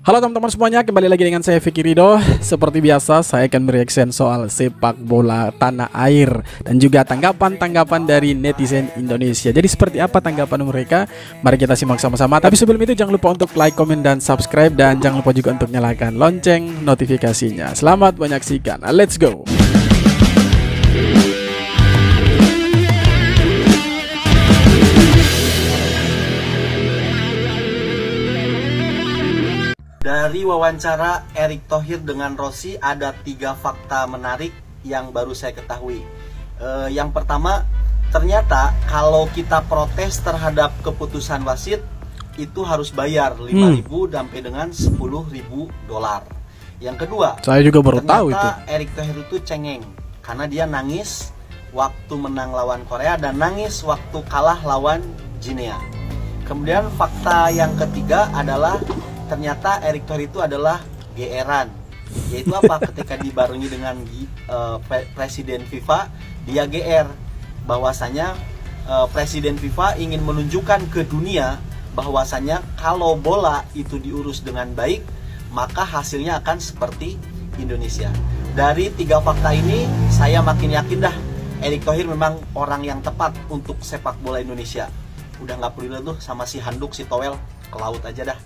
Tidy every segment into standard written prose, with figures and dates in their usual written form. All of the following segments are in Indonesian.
Halo teman-teman semuanya, kembali lagi dengan saya Vicky Ridho. Seperti biasa, saya akan mereaction soal sepak bola tanah air dan juga tanggapan-tanggapan dari netizen Indonesia. Jadi seperti apa tanggapan mereka? Mari kita simak sama-sama. Tapi sebelum itu jangan lupa untuk like, komen, dan subscribe. Dan jangan lupa juga untuk nyalakan lonceng notifikasinya. Selamat menyaksikan, let's go. Dari wawancara Erick Thohir dengan Rossi ada 3 fakta menarik yang baru saya ketahui. Yang pertama, ternyata kalau kita protes terhadap keputusan wasit itu harus bayar 5.000 sampai dengan 10.000 dolar. Yang kedua, saya juga baru tahu itu. Erick Thohir itu cengeng karena dia nangis waktu menang lawan Korea dan nangis waktu kalah lawan Guinea. Kemudian fakta yang ketiga adalah ternyata Erick Thohir itu adalah GR-an. Yaitu apa? Ketika dibarengi dengan Presiden FIFA, dia GR bahwasanya Presiden FIFA ingin menunjukkan ke dunia bahwasanya kalau bola itu diurus dengan baik, maka hasilnya akan seperti Indonesia. Dari 3 fakta ini, saya makin yakin dah Erick Thohir memang orang yang tepat untuk sepak bola Indonesia. Udah nggak perlu tuh sama si handuk, si towel, ke laut aja dah.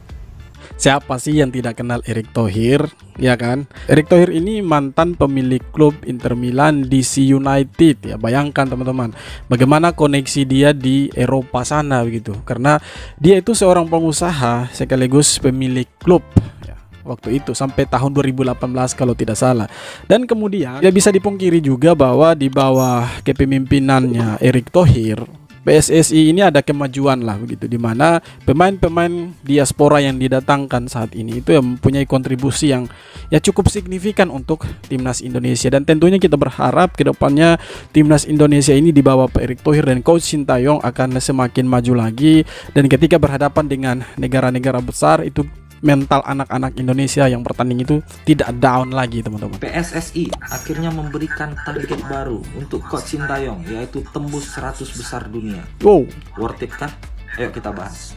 Siapa sih yang tidak kenal Erick Thohir, ya kan? Erick Thohir ini mantan pemilik klub Inter Milan, DC United, ya. Bayangkan teman-teman, bagaimana koneksi dia di Eropa sana begitu. Karena dia itu seorang pengusaha sekaligus pemilik klub, ya, waktu itu sampai tahun 2018 kalau tidak salah. Dan kemudian tidak bisa dipungkiri juga bahwa di bawah kepemimpinannya Erick Thohir, PSSI ini ada kemajuan lah begitu, dimana pemain-pemain diaspora yang didatangkan saat ini itu yang mempunyai kontribusi yang ya cukup signifikan untuk timnas Indonesia. Dan tentunya kita berharap kedepannya timnas Indonesia ini di bawah Pak Erick Thohir dan Coach Sintayong akan semakin maju lagi, dan ketika berhadapan dengan negara-negara besar itu mental anak-anak Indonesia yang bertanding itu tidak down lagi teman-teman. PSSI akhirnya memberikan target baru untuk Coach Sintayong, yaitu tembus 100 besar dunia. Wow, worth it kan? Ayo kita bahas.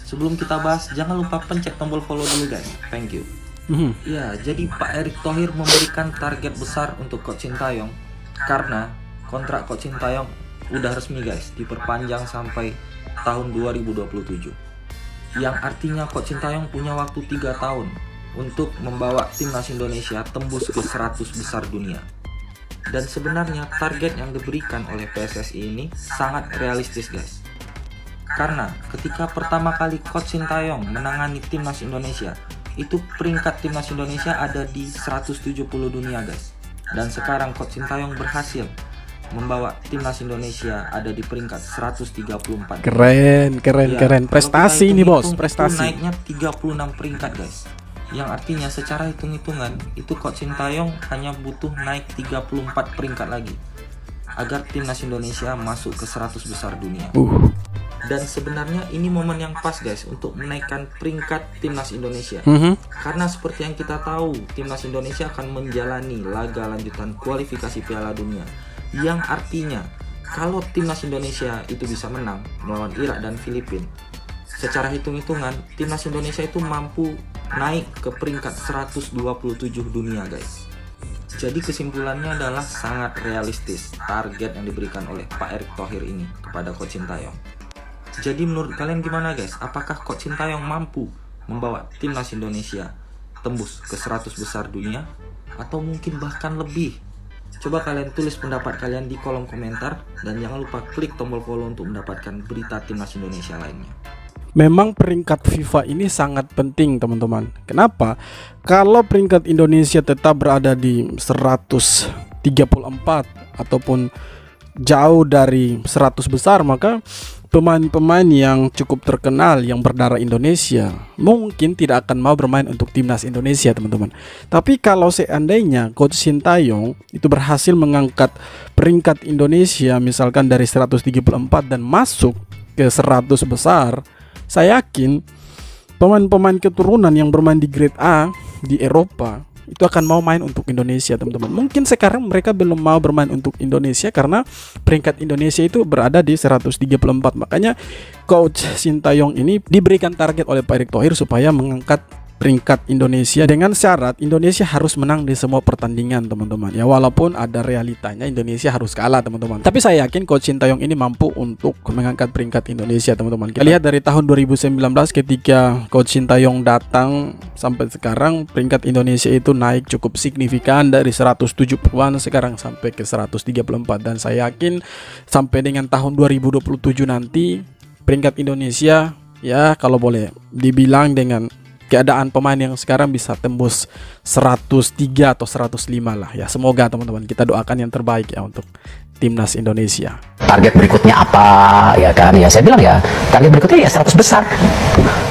Sebelum kita bahas, jangan lupa pencet tombol follow dulu guys. Thank you. Ya, jadi Pak Erick Thohir memberikan target besar untuk Coach Sintayong karena kontrak Coach Sintayong udah resmi guys, diperpanjang sampai tahun 2027. Yang artinya Coach Sintayong punya waktu 3 tahun untuk membawa timnas Indonesia tembus ke 100 besar dunia. Dan sebenarnya target yang diberikan oleh PSSI ini sangat realistis guys. Karena ketika pertama kali Coach Sintayong menangani timnas Indonesia, itu peringkat timnas Indonesia ada di 170 dunia guys. Dan sekarang Coach Sintayong berhasil membawa timnas Indonesia ada di peringkat 134. Keren. Prestasi ini bos, prestasi. Naiknya 36 peringkat guys. Yang artinya secara hitung-hitungan itu Coach Sintayong hanya butuh naik 34 peringkat lagi agar timnas Indonesia masuk ke 100 besar dunia. Dan sebenarnya ini momen yang pas guys untuk menaikkan peringkat timnas Indonesia. Karena seperti yang kita tahu, timnas Indonesia akan menjalani laga lanjutan kualifikasi Piala Dunia. Yang artinya kalau timnas Indonesia itu bisa menang melawan Irak dan Filipina, secara hitung-hitungan timnas Indonesia itu mampu naik ke peringkat 127 dunia guys. Jadi kesimpulannya adalah sangat realistis target yang diberikan oleh Pak Erick Thohir ini kepada Coach Sintayong. Jadi menurut kalian gimana guys? Apakah Coach Sintayong mampu membawa timnas Indonesia tembus ke 100 besar dunia atau mungkin bahkan lebih? Coba kalian tulis pendapat kalian di kolom komentar, dan jangan lupa klik tombol follow untuk mendapatkan berita timnas Indonesia lainnya. Memang peringkat FIFA ini sangat penting teman-teman. Kenapa? Kalau peringkat Indonesia tetap berada di 134 ataupun jauh dari 100 besar, maka pemain-pemain yang cukup terkenal yang berdarah Indonesia mungkin tidak akan mau bermain untuk timnas Indonesia teman-teman. Tapi kalau seandainya Coach Sintayong itu berhasil mengangkat peringkat Indonesia misalkan dari 134 dan masuk ke 100 besar, saya yakin pemain-pemain keturunan yang bermain di grade A di Eropa itu akan mau main untuk Indonesia teman-teman. Mungkin sekarang mereka belum mau bermain untuk Indonesia karena peringkat Indonesia itu berada di 134. Makanya Coach Sintayong ini diberikan target oleh Pak Erick Thohir supaya mengangkat peringkat Indonesia dengan syarat Indonesia harus menang di semua pertandingan, teman-teman. Ya, walaupun ada realitanya Indonesia harus kalah, teman-teman. Tapi saya yakin Coach Sintayong ini mampu untuk mengangkat peringkat Indonesia, teman-teman. Kita lihat dari tahun 2019 ketika Coach Sintayong datang sampai sekarang, peringkat Indonesia itu naik cukup signifikan dari 170-an sekarang sampai ke 134, dan saya yakin sampai dengan tahun 2027 nanti peringkat Indonesia, ya kalau boleh dibilang dengan keadaan pemain yang sekarang, bisa tembus 103 atau 105 lah ya. Semoga teman-teman, kita doakan yang terbaik ya untuk timnas Indonesia. Target berikutnya apa ya kan? Ya saya bilang ya target berikutnya ya 100 besar.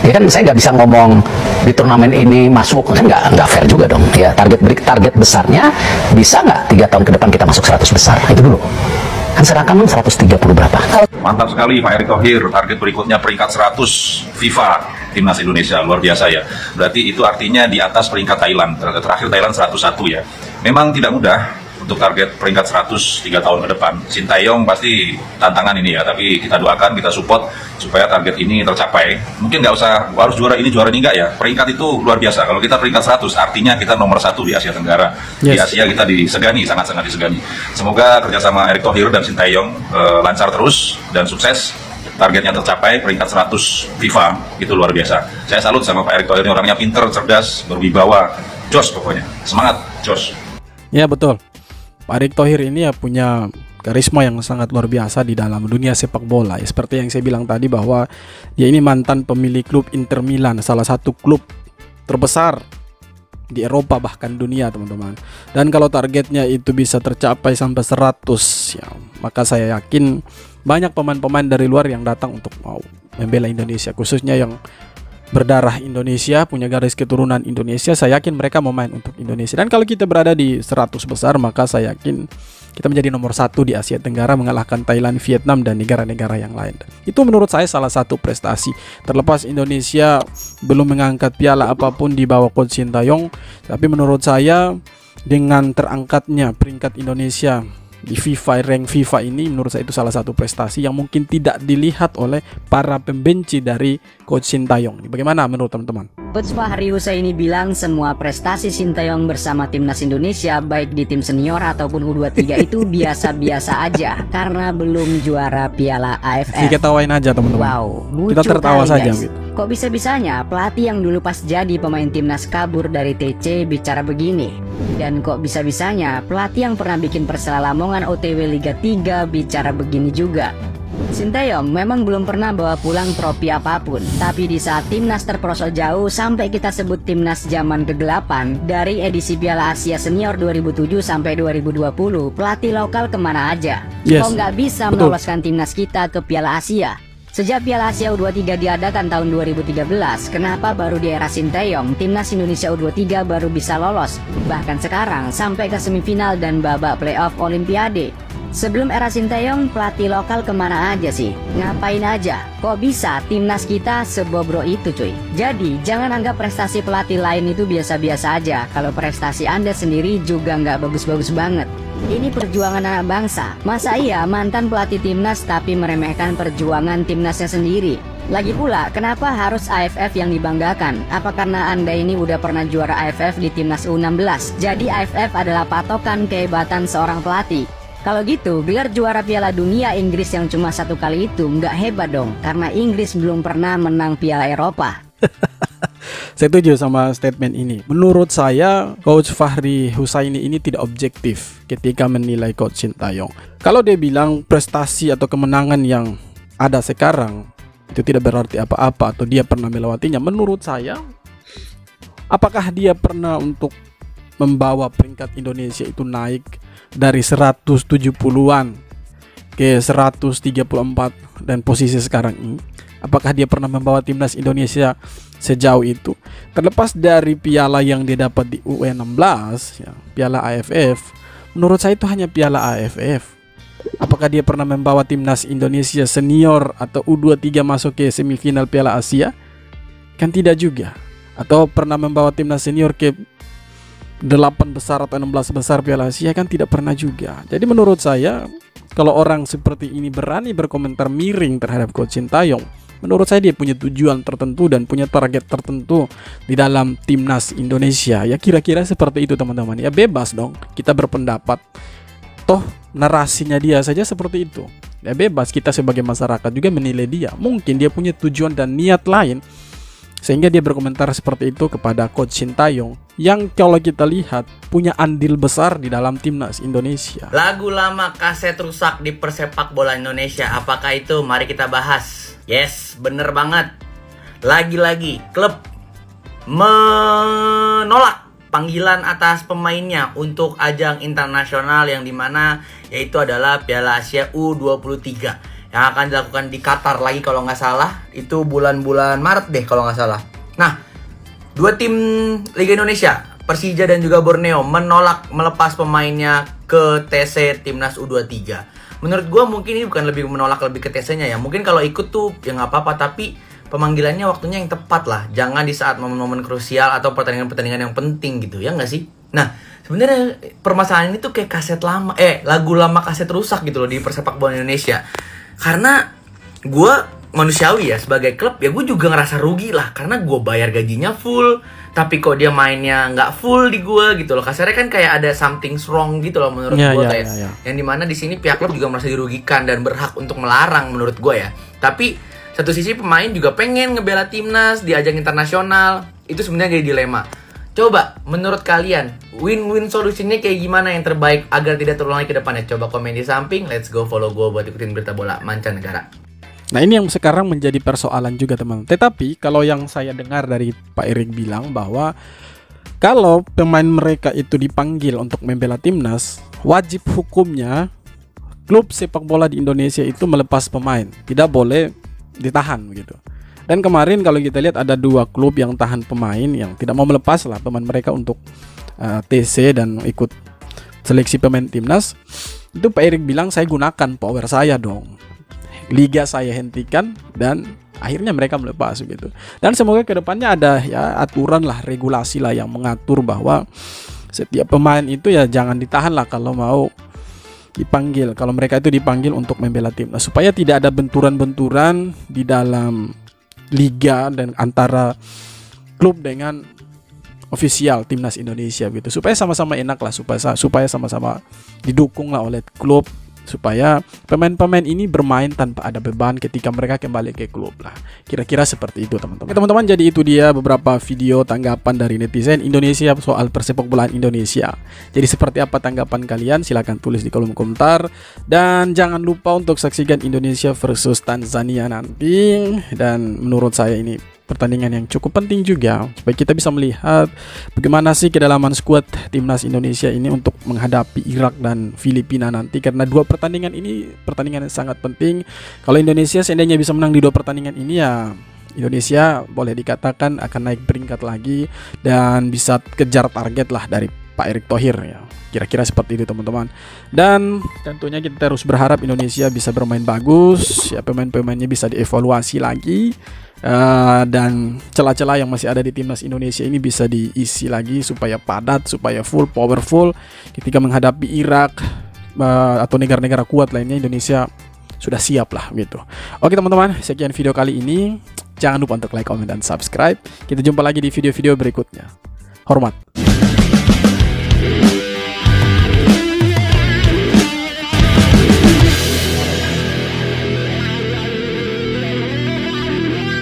Ya kan saya nggak bisa ngomong di turnamen ini masuk, kan nggak fair juga dong. Ya target besarnya bisa nggak 3 tahun ke depan kita masuk 100 besar, itu dulu. Kan sedangkan 130 berapa. Mantap sekali Pak Erick Thohir, target berikutnya peringkat 100 FIFA Timnas Indonesia, luar biasa ya. Berarti itu artinya di atas peringkat Thailand, terakhir Thailand 101 ya. Memang tidak mudah untuk target peringkat 100 3 tahun ke depan. Sintayong pasti tantangan ini ya, tapi kita doakan, kita support supaya target ini tercapai. Mungkin nggak usah harus juara ini enggak ya. Peringkat itu luar biasa. Kalau kita peringkat 100 artinya kita nomor 1 di Asia Tenggara. Di Asia kita disegani, sangat-sangat disegani. Semoga kerjasama Erick Thohir dan Sintayong lancar terus dan sukses. Targetnya tercapai, peringkat 100 FIFA, itu luar biasa. Saya salut sama Pak Erick Thohir, orangnya pinter, cerdas, berwibawa, jos pokoknya. Semangat, jos. Ya betul. Pak Erick Thohir ini ya punya karisma yang sangat luar biasa di dalam dunia sepak bola. Ya, seperti yang saya bilang tadi bahwa dia ini mantan pemilik klub Inter Milan, salah satu klub terbesar di Eropa bahkan dunia, teman-teman. Dan kalau targetnya itu bisa tercapai sampai 100 ya, maka saya yakin banyak pemain-pemain dari luar yang datang untuk mau membela Indonesia, khususnya yang berdarah Indonesia, punya garis keturunan Indonesia. Saya yakin mereka mau main untuk Indonesia. Dan kalau kita berada di 100 besar, maka saya yakin kita menjadi nomor 1 di Asia Tenggara, mengalahkan Thailand, Vietnam, dan negara-negara yang lain. Itu menurut saya salah satu prestasi. Terlepas Indonesia belum mengangkat piala apapun di bawah Coach Sintayong, tapi menurut saya dengan terangkatnya peringkat Indonesia di FIFA, rank FIFA ini, menurut saya itu salah satu prestasi yang mungkin tidak dilihat oleh para pembenci dari Coach Sintayong. Bagaimana menurut teman-teman? Coach Fahri Husaini bilang semua prestasi Sintayong bersama timnas Indonesia baik di tim senior ataupun U23 itu biasa-biasa aja karena belum juara Piala AFF. Kita tawain aja teman-teman. Wow, lucu kita tertawa kali, saja guys. gitu. Kok bisa-bisanya pelatih yang dulu pas jadi pemain timnas kabur dari TC bicara begini? Dan kok bisa-bisanya pelatih yang pernah bikin Persela Lamongan OTW Liga 3 bicara begini juga? Sintayong memang belum pernah bawa pulang trofi apapun, tapi di saat timnas terperosok jauh sampai kita sebut timnas zaman ke-8 dari edisi Piala Asia Senior 2007 sampai 2020, pelatih lokal kemana aja? Kok nggak bisa meloloskan timnas kita ke Piala Asia? Sejak Piala Asia U23 diadakan tahun 2013, kenapa baru di era Sintayong timnas Indonesia U23 baru bisa lolos, bahkan sekarang sampai ke semifinal dan babak playoff Olimpiade? Sebelum era Sintayong, pelatih lokal kemana aja sih? Ngapain aja? Kok bisa timnas kita sebobro itu cuy? Jadi jangan anggap prestasi pelatih lain itu biasa-biasa aja, kalau prestasi Anda sendiri juga nggak bagus-bagus banget. Ini perjuangan anak bangsa. Masa iya mantan pelatih timnas tapi meremehkan perjuangan timnasnya sendiri? Lagi pula, kenapa harus AFF yang dibanggakan? Apa karena Anda ini udah pernah juara AFF di timnas U16? Jadi AFF adalah patokan kehebatan seorang pelatih. Kalau gitu, gelar juara Piala Dunia Inggris yang cuma 1 kali itu nggak hebat dong, karena Inggris belum pernah menang Piala Eropa. Saya setuju sama statement ini. Menurut saya, Coach Fahri Husaini ini tidak objektif ketika menilai Coach Sintayong. Kalau dia bilang prestasi atau kemenangan yang ada sekarang itu tidak berarti apa-apa atau dia pernah melewatinya, menurut saya, apakah dia pernah untuk membawa peringkat Indonesia itu naik dari 170-an ke 134 dan posisi sekarang ini? Apakah dia pernah membawa timnas Indonesia sejauh itu? Terlepas dari piala yang dia dapat di U16 ya, piala AFF, menurut saya itu hanya piala AFF. Apakah dia pernah membawa timnas Indonesia senior atau U23 masuk ke semifinal Piala Asia? Kan tidak juga. Atau pernah membawa timnas senior ke 8 besar atau 16 besar Piala Asia? Kan tidak pernah juga. Jadi menurut saya, kalau orang seperti ini berani berkomentar miring terhadap Coach Sintayong, Menurut saya dia punya tujuan tertentu dan punya target tertentu di dalam timnas Indonesia. Ya kira-kira seperti itu teman-teman. Ya bebas dong kita berpendapat. Toh narasinya dia saja seperti itu. Ya bebas kita sebagai masyarakat juga menilai dia. Mungkin dia punya tujuan dan niat lain sehingga dia berkomentar seperti itu kepada Coach Sintayong yang kalau kita lihat punya andil besar di dalam timnas Indonesia. Lagu lama kaset rusak di persepak bola Indonesia, apakah itu? Mari kita bahas. Yes, bener banget. Lagi-lagi klub menolak panggilan atas pemainnya untuk ajang internasional yang dimana yaitu adalah Piala Asia U23 yang akan dilakukan di Qatar lagi kalau nggak salah. Itu bulan-bulan Maret deh kalau nggak salah. Nah, dua tim Liga Indonesia, Persija dan juga Borneo, menolak melepas pemainnya ke TC Timnas U23. Menurut gue mungkin ini bukan lebih menolak lebih ke TC-nya ya. Mungkin kalau ikut tuh ya nggak apa-apa, tapi pemanggilannya waktunya yang tepat lah. Jangan di saat momen-momen krusial atau pertandingan-pertandingan yang penting gitu, ya nggak sih? Nah, sebenarnya permasalahan ini tuh kayak kaset lama, lagu lama kaset rusak gitu loh di persepak bola Indonesia. Karena gue manusiawi ya, sebagai klub ya gue juga ngerasa rugi lah. Karena gue bayar gajinya full, tapi kok dia mainnya nggak full di gue gitu loh. Kasarnya kan kayak ada something wrong gitu loh menurut gue kayak. Yang dimana di sini pihak klub juga merasa dirugikan dan berhak untuk melarang menurut gue ya. Tapi satu sisi pemain juga pengen ngebela timnas di ajang internasional. Itu sebenarnya jadi dilema. Coba menurut kalian win-win solusinya kayak gimana yang terbaik agar tidak terulang lagi ke depannya? Coba komen di samping. Let's go follow gue buat ikutin berita bola mancanegara. Nah ini yang sekarang menjadi persoalan juga teman. Tetapi kalau yang saya dengar dari Pak Erik bilang bahwa kalau pemain mereka itu dipanggil untuk membela timnas, wajib hukumnya klub sepak bola di Indonesia itu melepas pemain, tidak boleh ditahan begitu. Dan kemarin kalau kita lihat ada dua klub yang tahan pemain yang tidak mau melepas lah pemain mereka untuk TC dan ikut seleksi pemain timnas. Itu Pak Erik bilang saya gunakan power saya dong, liga saya hentikan dan akhirnya mereka melepas gitu. Dan semoga kedepannya ada ya aturan lah, regulasi lah yang mengatur bahwa setiap pemain itu ya jangan ditahan lah kalau mau dipanggil, kalau mereka itu dipanggil untuk membela timnas, supaya tidak ada benturan-benturan di dalam liga dan antara klub dengan ofisial timnas Indonesia gitu, supaya sama-sama enak lah, supaya sama-sama didukung lah oleh klub, supaya pemain-pemain ini bermain tanpa ada beban ketika mereka kembali ke klub lah. Kira-kira seperti itu teman-teman. Teman-teman, jadi itu dia beberapa video tanggapan dari netizen Indonesia soal persepak bolaan Indonesia. Jadi seperti apa tanggapan kalian? Silahkan tulis di kolom komentar. Dan jangan lupa untuk saksikan Indonesia versus Tanzania nanti. Dan menurut saya ini pertandingan yang cukup penting juga supaya kita bisa melihat bagaimana sih kedalaman skuad timnas Indonesia ini untuk menghadapi Irak dan Filipina nanti, karena dua pertandingan ini pertandingan yang sangat penting. Kalau Indonesia seandainya bisa menang di dua pertandingan ini ya Indonesia boleh dikatakan akan naik peringkat lagi dan bisa kejar target lah dari Pak Erick Thohir ya. Kira-kira seperti itu teman-teman. Dan tentunya kita terus berharap Indonesia bisa bermain bagus ya, pemain-pemainnya bisa dievaluasi lagi. Dan celah-celah yang masih ada di timnas Indonesia ini bisa diisi lagi supaya padat, supaya full, powerful ketika menghadapi Irak atau negara-negara kuat lainnya. Indonesia sudah siap lah gitu. Oke teman-teman, sekian video kali ini. Jangan lupa untuk like, comment, dan subscribe. Kita jumpa lagi di video-video berikutnya. Hormat.